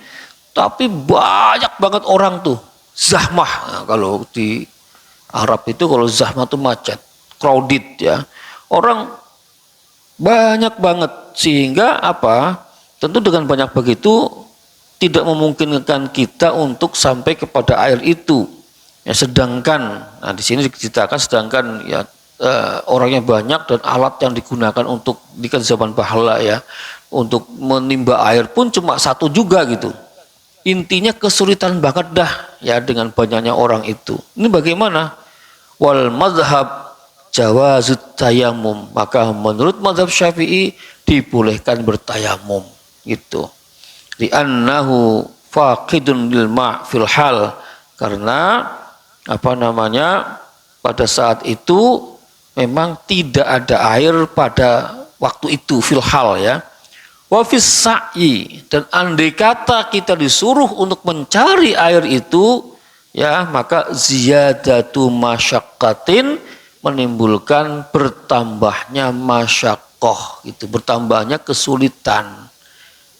tapi banyak banget orang tuh zahmah. Nah, kalau di Arab itu kalau zahmah itu macet, crowded ya, orang banyak banget, sehingga apa, tentu dengan banyak begitu tidak memungkinkan kita untuk sampai kepada air itu ya. Sedangkan nah di sini diceritakan sedangkan ya orangnya banyak dan alat yang digunakan untuk di zaman pahala ya untuk menimba air pun cuma satu juga gitu. Intinya kesulitan banget dah ya dengan banyaknya orang itu. Ini bagaimana? Wal madhab jawazut tayamum, maka menurut mazhab Syafi'i dibolehkan bertayamum gitu. Li'annahu faqidun lil ma' fil hal, karena apa namanya pada saat itu memang tidak ada air pada waktu itu fil hal ya. Wa fis sa'i, dan andai kata kita disuruh untuk mencari air itu ya, maka ziyadatu masyaqqatin, menimbulkan bertambahnya masyaqqah gitu, bertambahnya kesulitan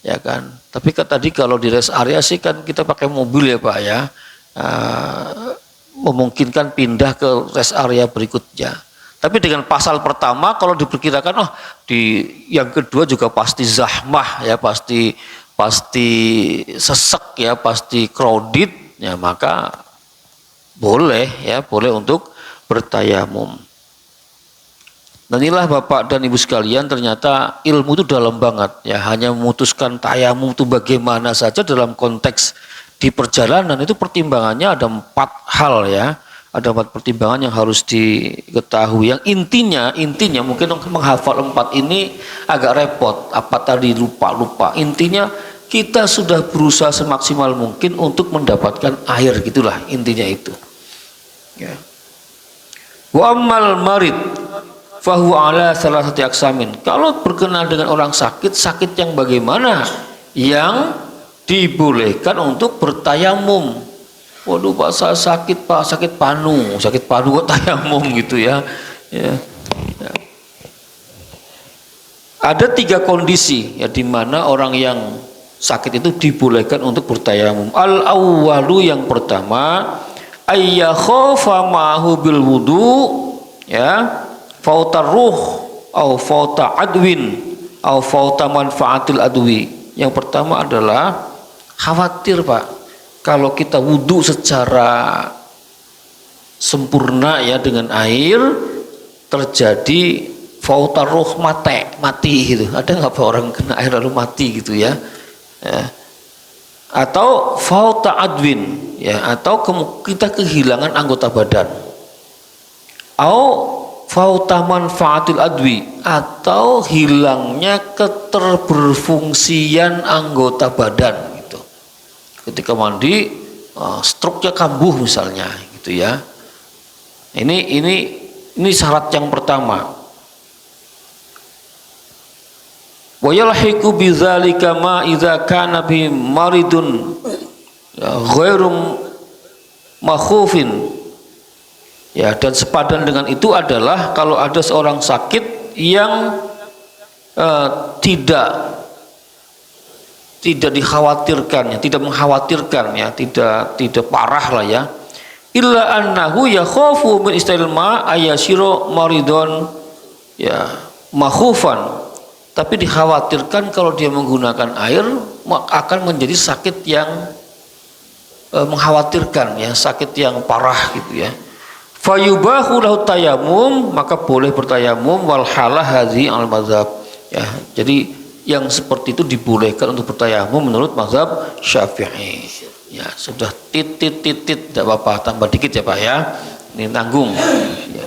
ya kan. Tapi kan tadi kalau di rest area sih kan kita pakai mobil ya Pak ya, memungkinkan pindah ke rest area berikutnya. Tapi dengan pasal pertama kalau diperkirakan oh di yang kedua juga pasti zahmah ya, pasti sesek ya, pasti crowded ya, maka boleh ya, boleh untuk bertayamum. Dan inilah Bapak dan Ibu sekalian, ternyata ilmu itu dalam banget ya, hanya memutuskan tayamum itu bagaimana saja dalam konteks di perjalanan itu pertimbangannya ada 4 hal ya. Ada 4 pertimbangan yang harus diketahui. Yang intinya mungkin menghafal 4 ini agak repot. Apa tadi lupa. Intinya kita sudah berusaha semaksimal mungkin untuk mendapatkan air, gitulah intinya itu. Ya. Wa ammal marid fahuwa ala salasati aksamin. Kalau berkenaan dengan orang sakit yang bagaimana? Yang dibolehkan untuk bertayamum. Waduh Pak, saya sakit Pak, sakit panu kok tayamum gitu ya. Ya. Ada 3 kondisi ya di mana orang yang sakit itu dibolehkan untuk bertayamum. Al awwalu, yang pertama, ayyakhafa ma'hu bil wudu ya, fautar ruh au fauta adwin au fauta manfaatil adwi. Yang pertama adalah khawatir Pak, kalau kita wudhu secara sempurna ya dengan air, terjadi fautar ruh, mati gitu. Ada nggak orang kena air lalu mati gitu ya? Atau fauta adwin ya, atau kita kehilangan anggota badan. Au fauta manfaatil adwi, atau hilangnya keterberfungsian anggota badan. Ketika mandi, stroke-nya kambuh misalnya, gitu ya. Ini syarat yang pertama. Wa yalhiqu bidzalika ma idza kana bi maridun ghairum makhufin. Ya, dan sepadan dengan itu adalah kalau ada seorang sakit yang tidak dikhawatirkan ya, tidak mengkhawatirkan ya, tidak parah lah ya. Illa annahu yakhafu min istilal ma ayasiro maridon ya makhufan. Tapi dikhawatirkan kalau dia menggunakan air akan menjadi sakit yang mengkhawatirkan ya, sakit yang parah gitu ya. Fayubahu lahu tayamum, maka boleh bertayamum wal halah hadzi al mazhab. Ya, jadi yang seperti itu dibolehkan untuk bertayamum menurut mazhab Syafi'i. Ya, sudah titit tidak apa-apa, tambah dikit ya Pak ya. Ini tanggung. Ya.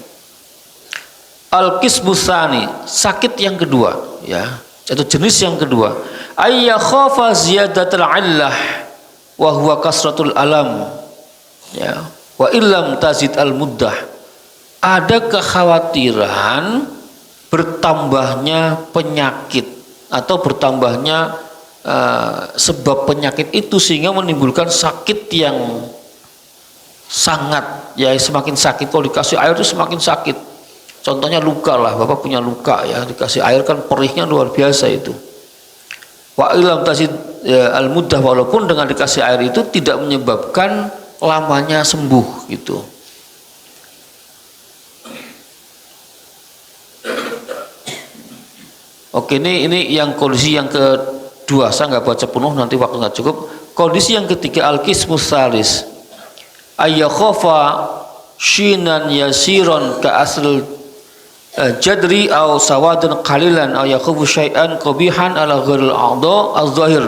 Al-qismu tsani, sakit yang kedua, ya. Atau jenis yang kedua, ayya khafa ziyadatul illah wa huwa kasratul alam. Ya, wa illam tazid al muddah. Ada kekhawatiran bertambahnya penyakit atau bertambahnya sebab penyakit itu sehingga menimbulkan sakit yang sangat, ya semakin sakit. Kalau dikasih air itu semakin sakit. Contohnya luka lah, Bapak punya luka ya, dikasih air kan perihnya luar biasa itu. Wa ilam tazid al muddah, walaupun dengan dikasih air itu tidak menyebabkan lamanya sembuh gitu. Oke, ini yang kondisi yang kedua, saya nggak baca penuh nanti waktu nggak cukup. Kondisi yang ketiga, al-qismus tsalis ayyakhafa shinan yasiron ka asl jadri aw sawadan qalilan aw yakhafu syai'an qabihan ala ghairil a'dha az-zahir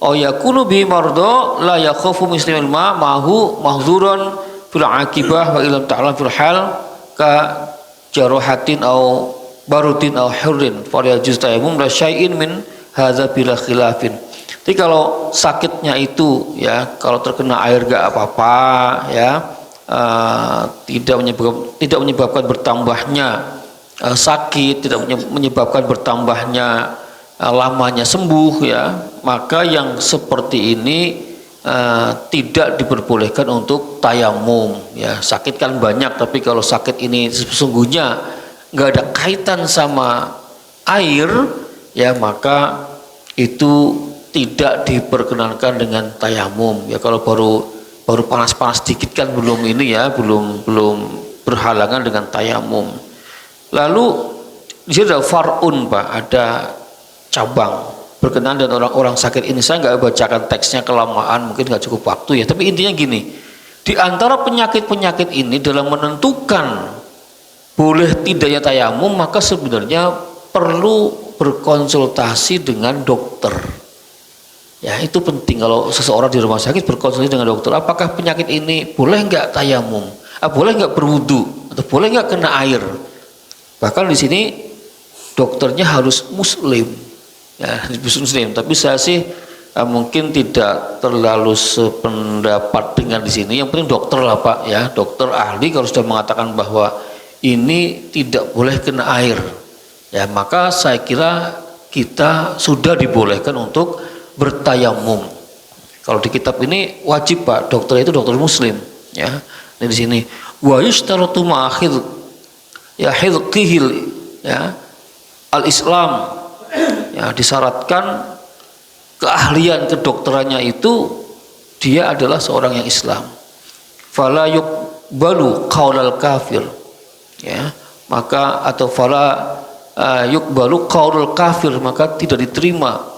aw yakunu bi marda la yakhafu muslimul ma ma'hu mahzuran fil aqibah wa illam ta'lam fil hal ka jarahatin aw barutin aw hurrin fa yajuz tayammum la syai'in min hadza bila khilafin. Jadi kalau sakitnya itu ya, kalau terkena air gak apa-apa ya, tidak menyebabkan bertambahnya sakit, tidak menyebabkan bertambahnya lamanya sembuh ya, maka yang seperti ini tidak diperbolehkan untuk tayamum ya. Sakit kan banyak, tapi kalau sakit ini sesungguhnya nggak ada kaitan sama air ya, maka itu tidak diperkenankan dengan tayamum ya. Kalau baru panas-panas dikit kan belum ini ya, belum berhalangan dengan tayamum. Lalu di sini ada far'un Pak, ada cabang berkenaan dengan orang-orang sakit ini. Saya nggak bacakan teksnya kelamaan, mungkin nggak cukup waktu ya. Tapi intinya gini, di antara penyakit-penyakit ini dalam menentukan boleh tidaknya tayamum, maka sebenarnya perlu berkonsultasi dengan dokter. Ya, itu penting kalau seseorang di rumah sakit berkonsultasi dengan dokter. Apakah penyakit ini boleh nggak tayamum? Boleh nggak berwudu? Atau boleh nggak kena air? Bahkan di sini dokternya harus muslim, ya, muslim. Tapi saya sih mungkin tidak terlalu sependapat dengan di sini. Yang penting dokter lah Pak, ya, dokter ahli kalau sudah mengatakan bahwa ini tidak boleh kena air, ya, maka saya kira kita sudah dibolehkan untuk bertayamum. Kalau di kitab ini wajib Pak, dokter itu dokter muslim, ya. Ini di sini wa yushtaratu ma'akhidh ya hidqihil ya al-Islam, ya, disyaratkan keahlian kedokterannya itu dia adalah seorang yang Islam. Fala yuqbalu qaulal kafir, ya, maka atau fala yuqbalu qaulul kafir, maka tidak diterima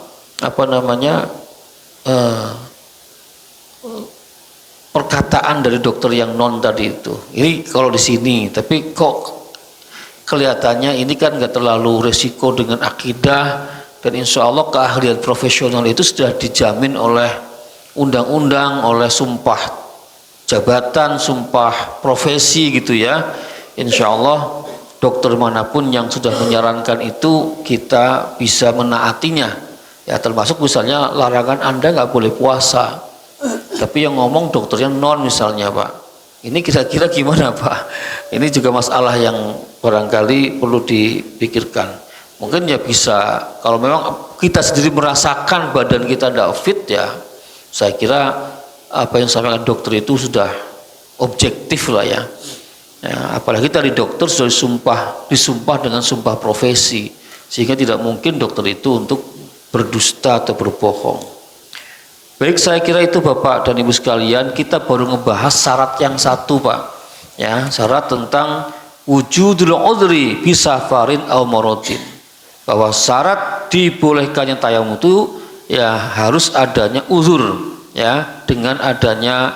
perkataan dari dokter yang non tadi itu. Ini kalau di sini, tapi kok kelihatannya ini kan nggak terlalu resiko dengan akidah, dan insya Allah keahlian profesional itu sudah dijamin oleh undang-undang, oleh sumpah jabatan, sumpah profesi gitu ya. Insya Allah dokter manapun yang sudah menyarankan itu kita bisa menaatinya ya, termasuk misalnya larangan Anda nggak boleh puasa, tapi yang ngomong dokternya non misalnya Pak. Ini kira-kira gimana Pak? Ini juga masalah yang barangkali perlu dipikirkan. Mungkin ya bisa, kalau memang kita sendiri merasakan badan kita tidak fit ya, saya kira apa yang disampaikan dokter itu sudah objektif lah ya. Ya, apalagi tadi dokter sudah disumpah dengan sumpah profesi, sehingga tidak mungkin dokter itu untuk berdusta atau berbohong. Baik, saya kira itu Bapak dan Ibu sekalian, kita baru ngebahas syarat yang satu Pak, ya, syarat tentang wujudul udhri bisafarin aw maradin, bahwa syarat dibolehkannya tayamum itu ya harus adanya uzur, ya, dengan adanya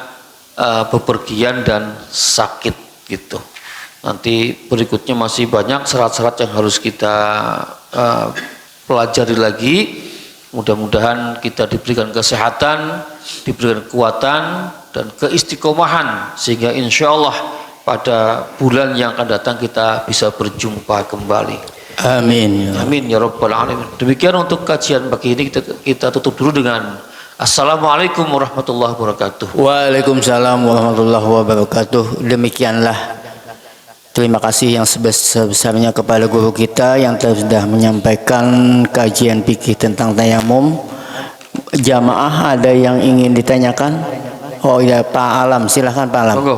bepergian dan sakit gitu. Nanti berikutnya masih banyak syarat-syarat yang harus kita pelajari lagi. Mudah-mudahan kita diberikan kesehatan, diberikan kekuatan dan keistiqomahan sehingga insya Allah pada bulan yang akan datang kita bisa berjumpa kembali. Amin. Amin ya rabbal alamin. Demikian untuk kajian pagi ini, kita tutup dulu dengan Assalamualaikum warahmatullahi wabarakatuh. Waalaikumsalam warahmatullahi wabarakatuh. Demikianlah. Terima kasih yang sebesar-besarnya kepada guru kita yang sudah menyampaikan kajian fikih tentang tayamum. Jamaah ada yang ingin ditanyakan? Oh ya, Pak Alam, silahkan Pak Alam. Monggo.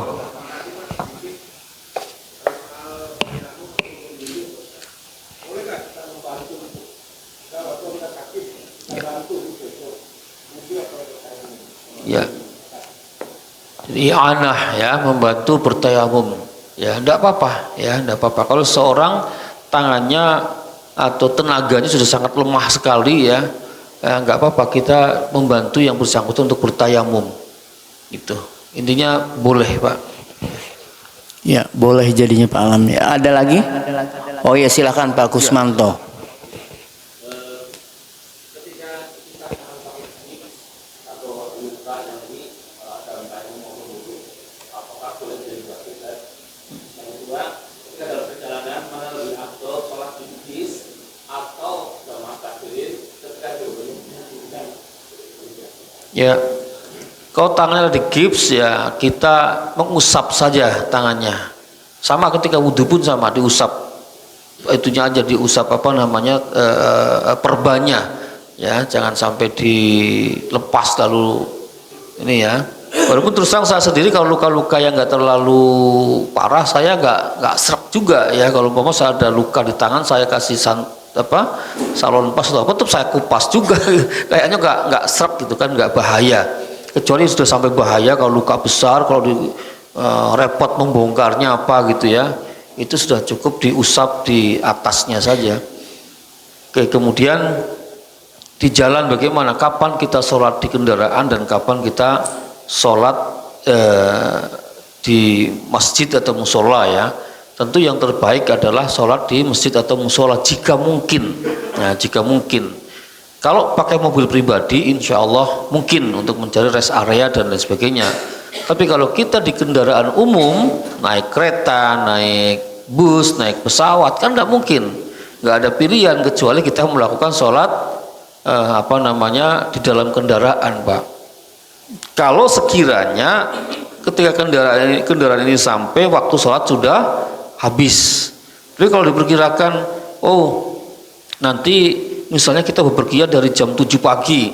Ya. Jadi i'anah ya, membantu bertayamum. Ya, enggak apa-apa, ya, enggak apa-apa. Kalau seorang tangannya atau tenaganya sudah sangat lemah sekali ya, enggak apa-apa kita membantu yang bersangkutan untuk bertayamum. Itu. Intinya boleh, Pak. Ya, boleh jadinya Pak Alam. Ya, ada lagi? Oh ya, silakan Pak Kusmanto. Ya, kalau tangannya di gips ya kita mengusap saja tangannya. Sama ketika wudhu pun sama, diusap. Itunya aja diusap apa namanya perbannya. Ya, jangan sampai dilepas lalu ini ya. Walaupun terus terang saya sendiri kalau luka-luka yang nggak terlalu parah saya nggak serak juga ya. Kalau umpama saya ada luka di tangan saya kasih salon pas atau apa tetap saya kupas juga kayaknya nggak serak gitu kan, nggak bahaya, kecuali sudah sampai bahaya kalau luka besar, kalau repot membongkarnya apa gitu ya, itu sudah cukup diusap di atasnya saja. Oke, kemudian di jalan bagaimana, kapan kita sholat di kendaraan dan kapan kita sholat di masjid atau musola ya. Tentu yang terbaik adalah sholat di masjid atau musola jika mungkin. Nah, jika mungkin. Kalau pakai mobil pribadi, insya Allah mungkin untuk mencari rest area dan lain sebagainya. Tapi kalau kita di kendaraan umum, naik kereta, naik bus, naik pesawat, kan tidak mungkin. Nggak ada pilihan kecuali kita melakukan sholat di dalam kendaraan, Pak. Kalau sekiranya ketika kendaraan ini sampai waktu sholat sudah habis. Jadi kalau diperkirakan, nanti misalnya kita bepergian dari jam 7 pagi,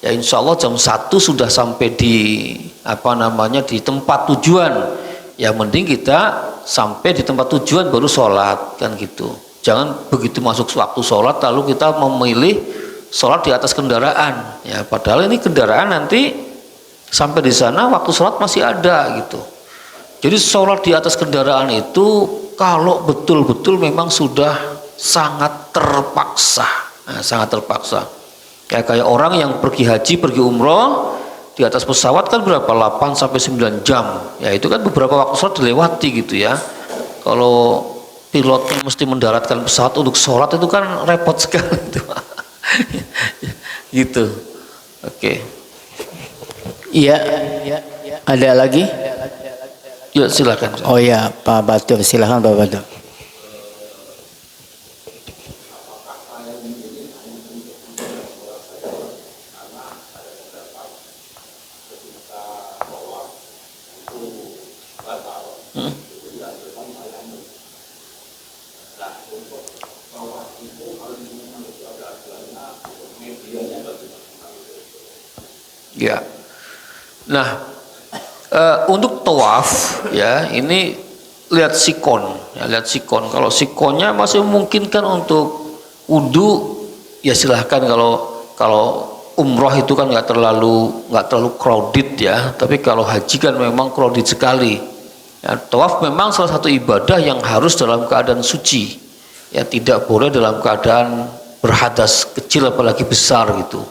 ya insya Allah jam 1 sudah sampai di di tempat tujuan. Ya mending kita sampai di tempat tujuan baru sholat kan gitu. Jangan begitu masuk waktu sholat lalu kita memilih sholat di atas kendaraan. Ya padahal ini kendaraan nanti sampai di sana waktu sholat masih ada gitu. Jadi sholat di atas kendaraan itu kalau betul-betul memang sudah sangat terpaksa, sangat terpaksa. Kayak orang yang pergi haji, pergi umroh di atas pesawat kan berapa? 8 sampai 9 jam. Ya itu kan beberapa waktu sholat dilewati gitu ya. Kalau pilotnya mesti mendaratkan pesawat untuk sholat itu kan repot sekali itu. Gitu. Oke. Iya. Ada lagi? Ya silakan. Oh ya, Pak Batur, silakan Pak Batur. Ya. Nah, untuk tawaf ya ini lihat sikon ya, lihat sikon. Kalau sikonnya masih memungkinkan untuk wudu ya silahkan. Kalau umroh itu kan nggak terlalu crowded ya, tapi kalau haji kan memang crowded sekali ya. Tawaf memang salah satu ibadah yang harus dalam keadaan suci ya, tidak boleh dalam keadaan berhadas kecil apalagi besar gitu.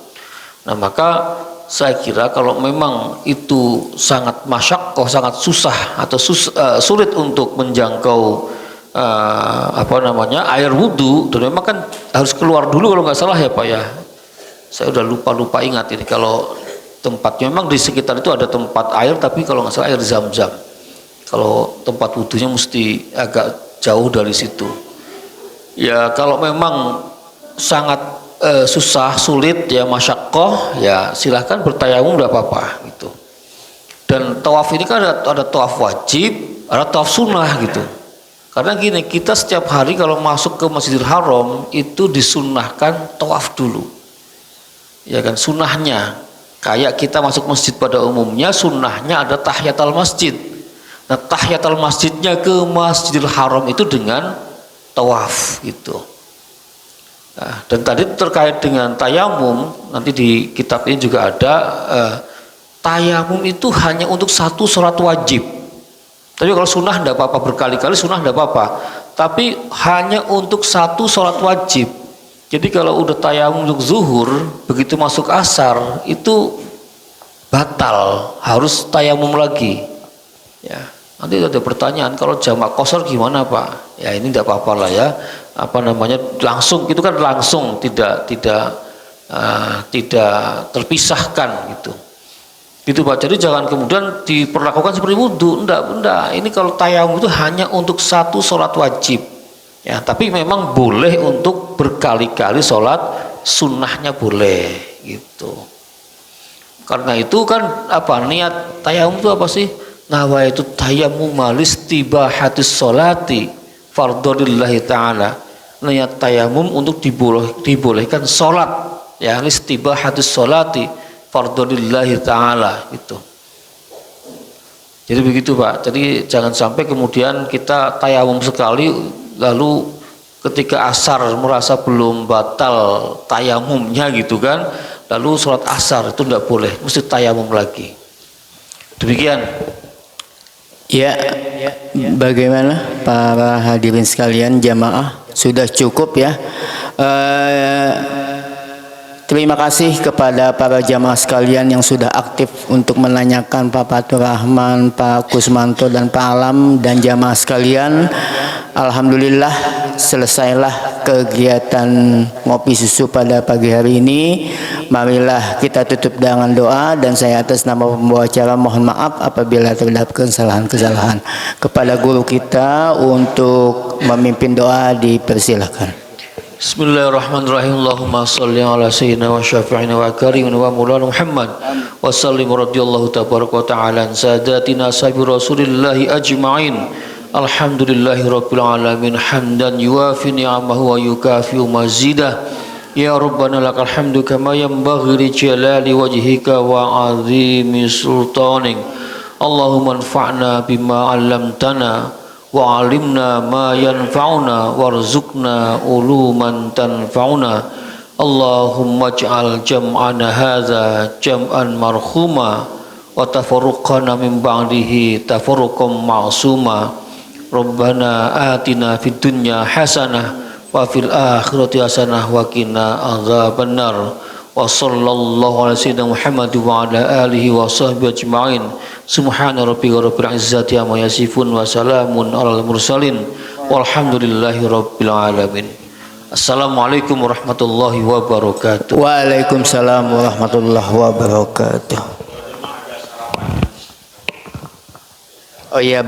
Nah maka saya kira kalau memang itu sangat masyaqqah, sangat susah atau sulit untuk menjangkau air wudhu, dan memang kan harus keluar dulu kalau nggak salah ya Pak ya. Saya udah lupa ingat ini kalau tempatnya memang di sekitar itu ada tempat air, tapi kalau nggak salah air zam-zam. Kalau tempat wudhunya mesti agak jauh dari situ. Ya kalau memang sangat susah, sulit ya masyaqqah, ya silahkan bertayamum tidak apa-apa gitu. Dan tawaf ini kan ada tawaf wajib, ada tawaf sunnah gitu. Karena gini, kita setiap hari kalau masuk ke Masjidil Haram itu disunnahkan tawaf dulu. Ya kan, sunnahnya kayak kita masuk masjid pada umumnya, sunnahnya ada tahiyatul masjid. Nah, tahiyatul masjidnya ke Masjidil Haram itu dengan tawaf gitu. Nah, dan tadi terkait dengan tayamum, nanti di kitab ini juga ada tayamum itu hanya untuk satu sholat wajib. Tapi kalau sunnah tidak apa-apa, berkali-kali sunnah tidak apa-apa. Tapi hanya untuk satu sholat wajib. Jadi kalau udah tayamum untuk zuhur, begitu masuk asar itu batal, harus tayamum lagi. Ya, nanti ada pertanyaan, kalau jamak qashar gimana Pak? Ya ini tidak apa-apa lah ya. Apa namanya, langsung itu kan langsung, tidak terpisahkan gitu. Gitu Pak. Jadi jangan kemudian diperlakukan seperti wudhu. Enggak. Ini kalau tayamum itu hanya untuk satu sholat wajib. Ya, tapi memang boleh untuk berkali-kali sholat sunnahnya boleh gitu. Karena itu kan apa niat tayamum itu apa sih? Nawaitu tayamum listibahatis sholati fardholillahi ta'ala. Niat tayamum untuk dibolehkan sholat, ya listibahatis sholati fardholillahi ta'ala gitu. Jadi begitu Pak. Jadi jangan sampai kemudian kita tayamum sekali lalu ketika asar merasa belum batal tayamumnya gitu kan, lalu sholat asar itu tidak boleh, mesti tayamum lagi. Demikian. Ya, bagaimana para hadirin sekalian jamaah, sudah cukup ya. Terima kasih kepada para jamaah sekalian yang sudah aktif untuk menanyakan Pak Fatur Rahman, Pak Kusmanto dan Pak Alam dan jamaah sekalian. Alhamdulillah selesailah kegiatan ngopi susu pada pagi hari ini. Marilah kita tutup dengan doa, dan saya atas nama pembawa acara mohon maaf apabila terdapat kesalahan-kesalahan. Kepada guru kita untuk memimpin doa dipersilakan. Bismillahirrahmanirrahim. Allahumma salli ala sayyidina wa syafi'ina wa karimina wa maulana Muhammad wa sallim radhiyallahu tabaraka wa ta'ala an sadatina sahabi rasulillahi ajma'in. Alhamdulillahi rabbil alamin hamdan yuwafi ni'amahu wa yukafi'u mazidah. Ya Rabbana lakal hamdu kama yanbaghi li jalali wajhika wa 'azimi sultanik. Allahumma anfa'na bima 'allamtana wa alimna ma yanfa'una warzuqna uluman tanfa'una. Allahumma ij'al jam'ana hadza jam'an marhuma wa tafarruqana min ba'dihi tafarruqan ma'suma. Rabbana atina fid dunya hasanah wa fil akhirati hasanah wa qina adzabannar. Wa sallallahu ala sayyidina Muhammad wa ala alihi wa sahbihi ajma'in. Subhana rabbika rabbil izzati amma yasifun wa salamun alal mursalin walhamdulillahi rabbil alamin. Assalamualaikum warahmatullahi wabarakatuh. Waalaikumsalam warahmatullahi wabarakatuh. Oh iya.